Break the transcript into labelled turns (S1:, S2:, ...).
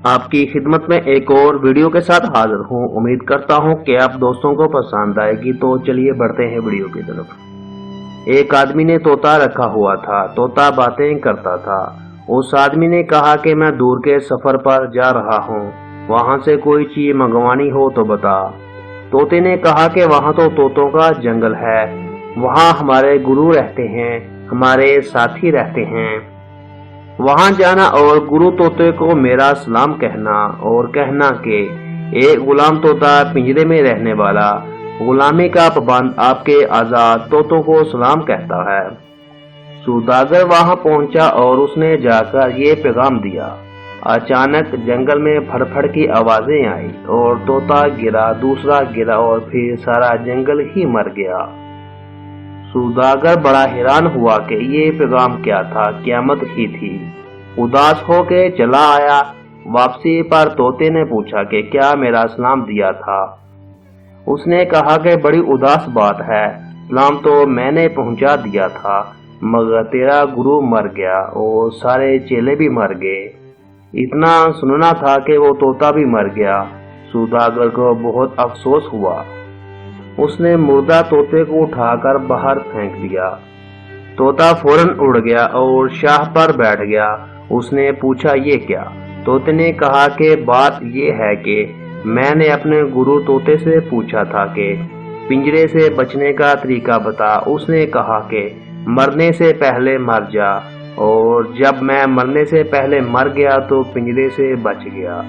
S1: آپ کی خدمت میں ایک اور ویڈیو کے ساتھ حاضر ہوں۔ امید کرتا ہوں کہ آپ دوستوں کو پسند آئے گی، تو چلیے بڑھتے ہیں ویڈیو کی طرف۔ ایک آدمی نے طوطا رکھا ہوا تھا۔ طوطا باتیں کرتا تھا۔ اس آدمی نے کہا کہ میں دور کے سفر پر جا رہا ہوں، وہاں سے کوئی چیز منگوانی ہو تو بتا۔ طوطے نے کہا کہ وہاں تو طوطوں کا جنگل ہے، وہاں ہمارے گرو رہتے ہیں، ہمارے ساتھی رہتے ہیں، وہاں جانا اور گرو طوطے کو میرا سلام کہنا، اور کہنا کہ ایک غلام طوطا پنجرے میں رہنے والا، غلامی کا پابند آپ کے آزاد طوطوں کو سلام کہتا ہے۔ سوداگر وہاں پہنچا اور اس نے جا کر یہ پیغام دیا۔ اچانک جنگل میں پھڑ پھڑ کی آوازیں آئی اور طوطا گرا، دوسرا گرا اور پھر سارا جنگل ہی مر گیا۔ سوداگر بڑا حیران ہوا کہ یہ پیغام کیا تھا، قیامت ہی تھی۔ اداس ہو کے چلا آیا۔ واپسی پر طوطے نے پوچھا کہ کیا میرا سلام دیا تھا؟ اس نے کہا کہ بڑی اداس بات ہے، سلام تو میں نے پہنچا دیا تھا، مگر تیرا گرو مر گیا اور سارے چیلے بھی مر گئے۔ اتنا سننا تھا کہ وہ طوطا بھی مر گیا۔ سوداگر کو بہت افسوس ہوا۔ اس نے مردہ طوطے کو اٹھا کر باہر پھینک دیا۔ طوطا فوراً اڑ گیا اور شاہ پر بیٹھ گیا۔ اس نے پوچھا یہ کیا؟ طوطے نے کہا کہ بات یہ ہے کہ میں نے اپنے گرو طوطے سے پوچھا تھا کہ پنجرے سے بچنے کا طریقہ بتا۔ اس نے کہا کہ مرنے سے پہلے مر جا، اور جب میں مرنے سے پہلے مر گیا تو پنجرے سے بچ گیا۔